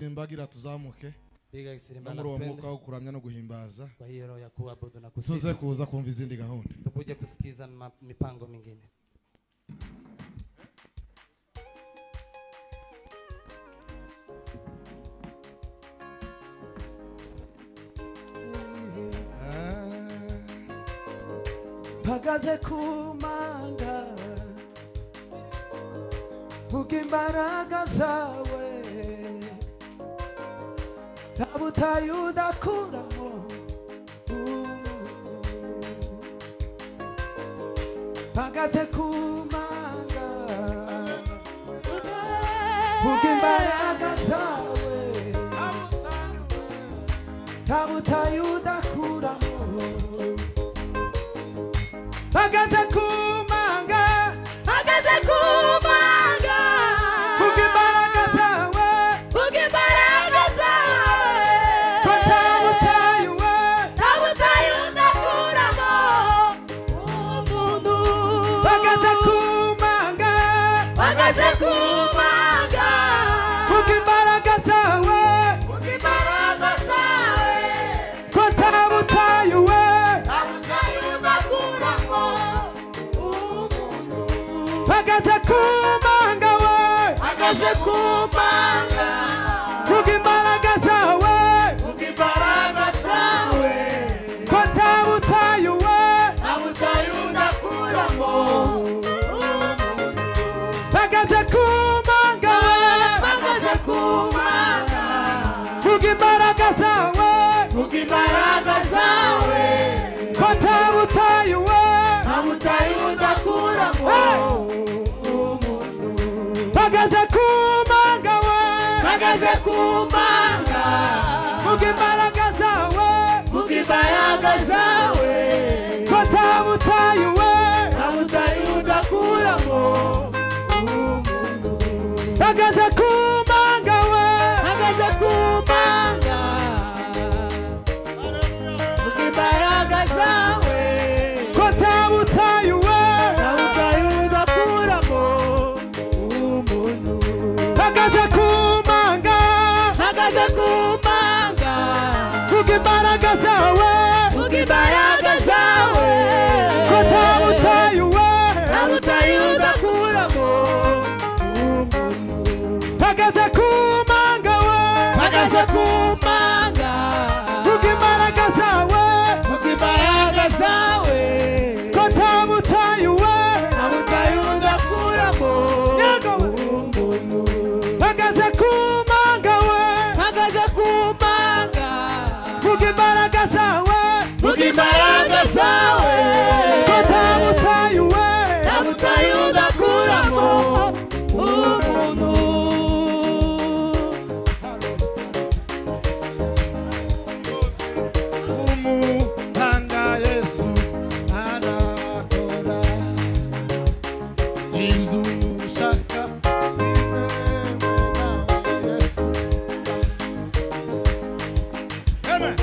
imbagira tuzamuke muri uwo mwuka wo kuramya no guhimbaza tuze kuza kumva izindi gahunda tukuje kusikiza mipango mingine. Mpagaze kumanga vuga imbaraga zawe ntabutayu udakuramo mpagaze kumanga vuga imbaraga zawe ntabutayu udakuramo mpagaze kumanga vuga imbaraga zawe ko ntabutayu udakuramo umuntu mpagaze kumanga vuga imbaraga zawe ko ntabutayu mpagaze kumanga vuga imbaraga zawe ko ntabutayu mpagaze kumanga vuga imbaraga zawe ko ntabutayu mpagaze kumanga vuga imbaraga zawe ko ntabutayu mpagaze kumanga ko ntabutayu mpagaze kumanga vuga imbaraga zawe ko ntabutayu mpagaze kumanga vuga imbaraga zawe ko ntabutayu mpagaze kumanga vuga imbaraga zawe ko ntabutayu umutanga Yesu arakora inzu ushaka ibewe nawe Yesu. Amen.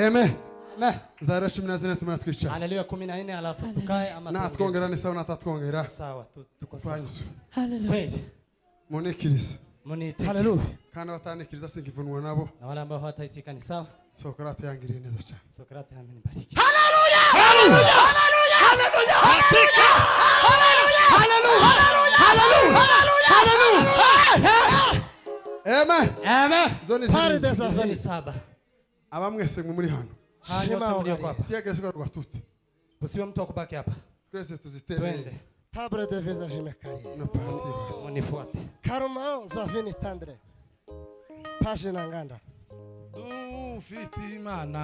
Amen. Amen. Zara 14 tumatwicara. Haleluya 14 alafu tukae ama Natwongera ni sawa natatwongera. sawa tuko sawa. Hallelujah. Kweli. Munikiriza. Munite. Hallelujah. Kandi batanikiriza singivunwa nabo. Na wale ambao hawataitika ni sawa. Sokrate yangiriye neza cyane. Sokrate amenibariki. Hallelujah. Hallelujah. Hallelujah. Hallelujah. Hallelujah. Amen. Amen. Zoni saba. Abamwese mwe muri hano. Hanyuma mlio hapa. Tiagese kwa watuti. Usiwe mtu akubaki hapa. Twese tuzitere. Twende. Table de visage mekari. No parti basi. Munifuate. Karma zavini tendre. Page nanganda. Dufite Imana.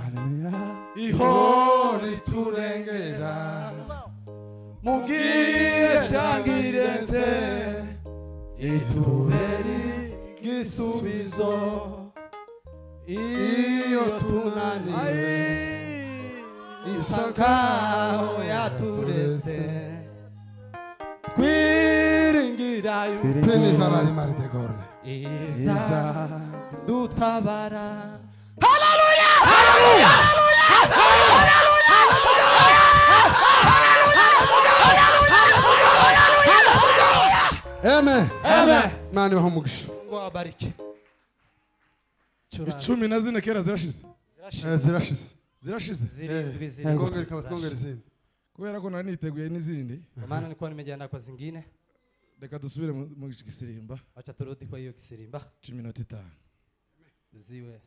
Hallelujah. Ihori turengera. Mugire cyangirete. Ituberi gisubizo. Iyo tunaniwe. Isakaho yaturetse. Twiringira Peni zarari mari de gorne. Iza dutabara. Hallelujah. Hallelujah. Amen. Amen. Mani wahumugisha. Mungu awabariki. 14 kera zirashize. Zirashize. Zirindwi Kongera kabatwongera izindi. Kubera ko nari niteguye n'izindi. Kwa maana nilikuwa nimejiandaa kwa zingine. Reka dusubire mu kisirimba. Acha turudi kwa hiyo kisirimba. 15 Ziwe.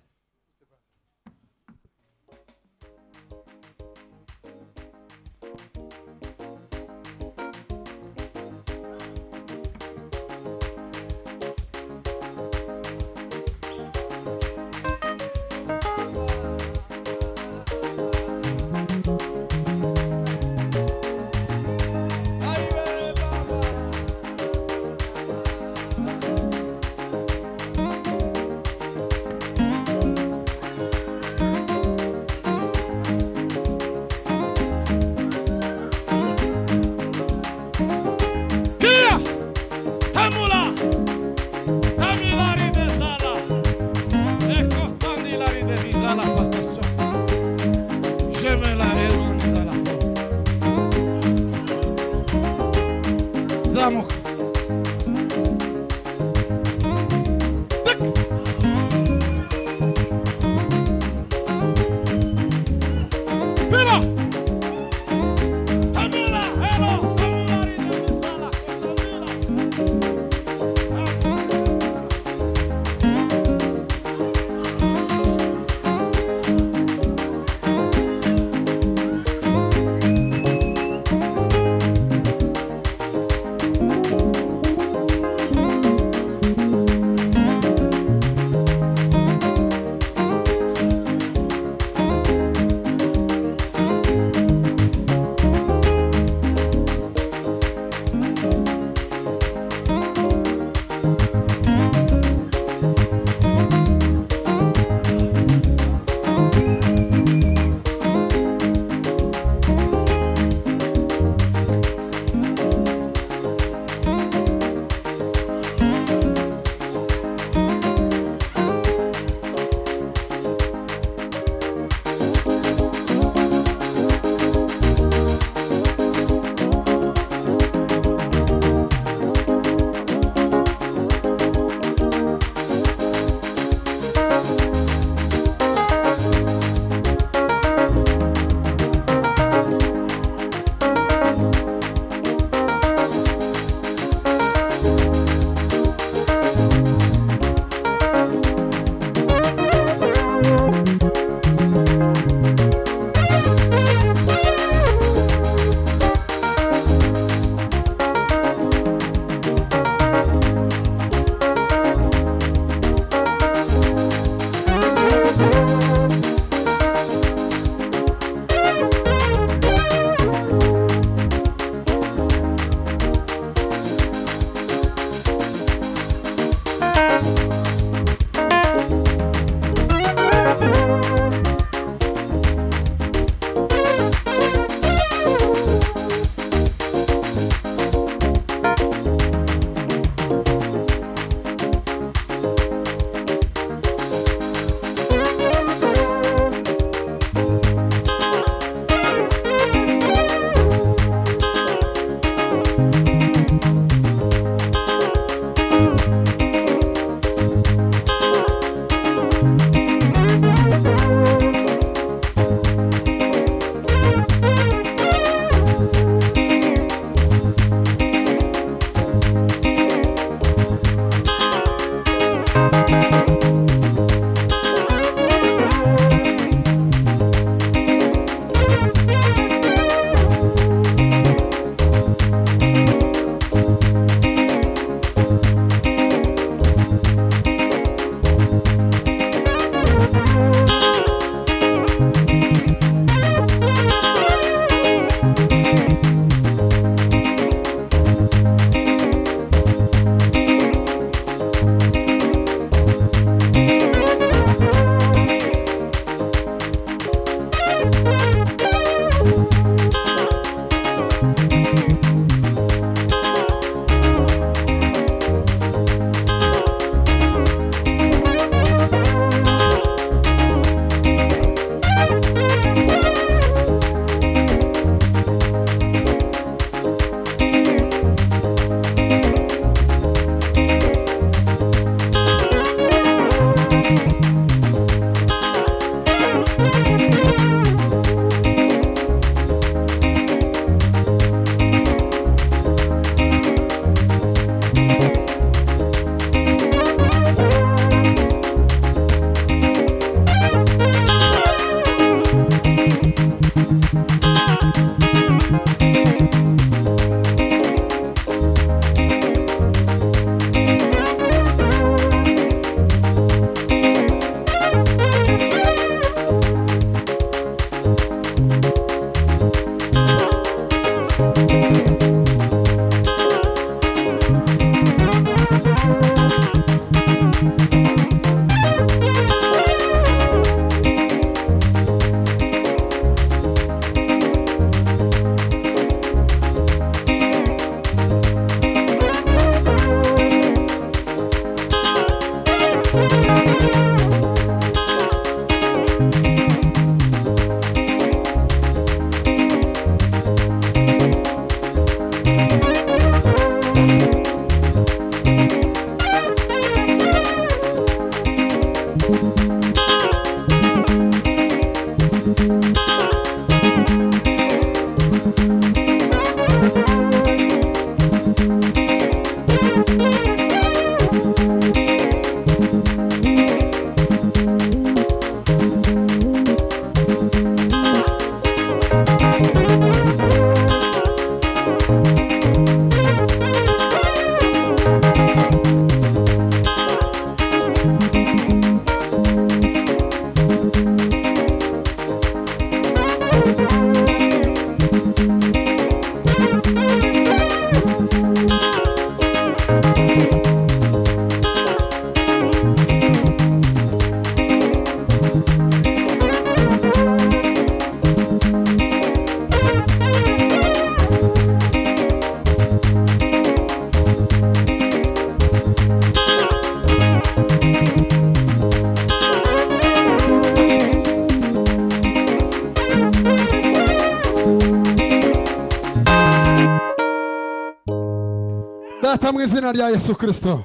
data mu izina rya Yesu Kristo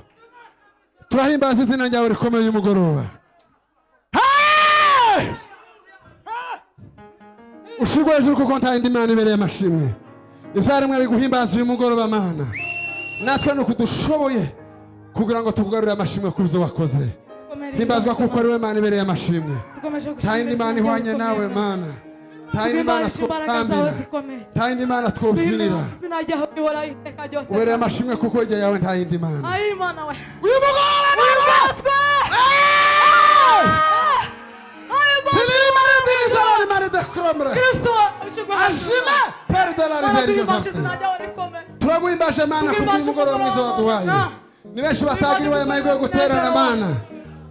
turahimbaza izina ryawe rikomeye y'umugoroba. Ushirwa hejuru kuko nta yindi Mana ibereye amashimwe. Ivyaremwe biguhimbaza uyu mugoroba Mana. Natwe nuko dushoboye kugira ngo tukugarurire amashimwe kuzo wakoze. Himbazwa kuko ari we Mana ibereye amashimwe. Nta yindi Mana ihwanye nawe Mana. Nta yindi Mana twambira. Nta yindi Mana twuzinira. Ubereye amashimwe kuko ijya yawe nta yindi Mana. Uyu mugoroba nibazwe. Turaguhimbaje Mana kuko uyu mugoroba mwiza waduhaye. Ni benshi batagiriwe amahirwe yo guterana Mana,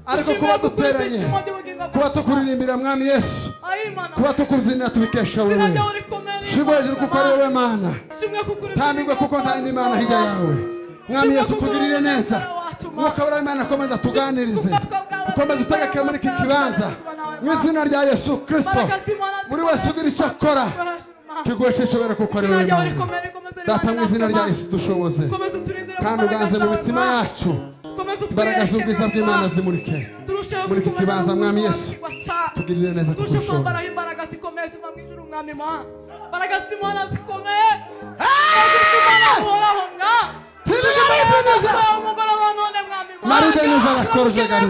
ariko kuba duteranye, kuba tukuririmbira Mwami Yesu, kuba tukuzinira tubikesha wewe. Shirwa hejuru kuko ari wowe Mana, tambirwe kuko nta yindi Mana hirya yawe. Mwami Yesu tugirire neza, Mwuka w'Imana komeza tuganirize, ukomeze utegeke muri iki kibanza mu izina rya Yesu Kristo. Buri wese ugira icyo akora kiguheshe ishobora kuko ari wowe Mana. Data mu izina rya Yesu dushoboze kandi uganze mu mitima yacu, imbaraga z'ubwiza bw'Imana zimurike muri iki kibanza Mwami Yesu, tugirire neza kuko ushoboye. Maride neza la korje gari.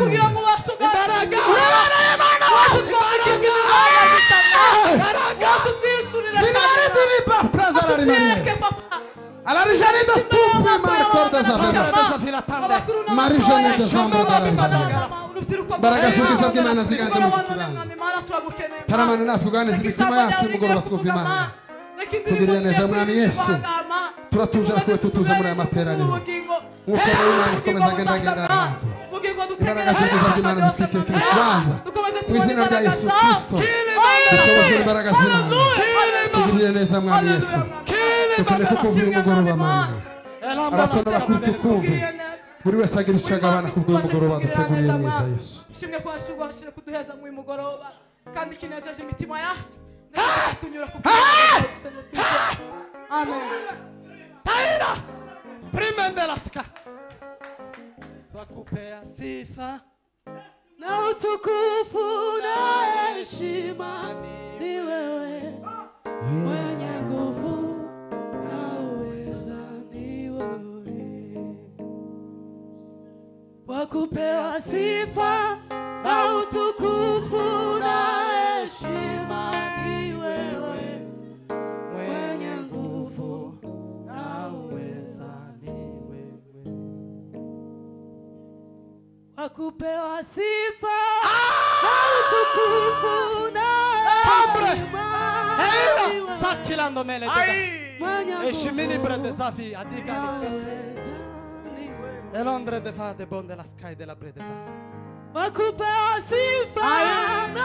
Alla risalita tu Marco da Zavena. Marijane da Zavena. Baraga subiza bw'Imana ziganze mu kibanza. Taramana natugane zimitima yacu mugoroba twuvimana. Tugirire neza Mwami Yesu. Turatuje kuko tutuza muri aya materaniro. Nk'uko Imana ikomeza agenda. Imbaraga z'ubwiza bw'Imana zitwikira kibaza. Mu izina rya Yesu Kristo. Dushobozwe imbaraga z'Imana. Tugirire neza Mwami Yesu. Tukane kuko uyu mugoroba Mana. Abatona bakuru tukumve. Buri wese agira icyo agabana kubwo uyu mugoroba duteguriye mwiza Yesu. Shimwe ko ashobora kuduheza mu mugoroba kandi kinejeje imitima yacu. Tunyura ku Amen. Taira! Prima della ska. Twakupea sifa na utukufu na heshima ni wewe, mwenye nguvu na uweza ni wewe. Twakupewa sifa na utukufu na heshima ni wewe, mwenye nguvu na uweza ni wewe. Twakupewa sifa na utukufu na heshima ni wewe. Sakilando mele tega. Eshimini brede zafi adigani. Elondre de fa de bon de la sky de la brede zafi. Twakupewa sifa na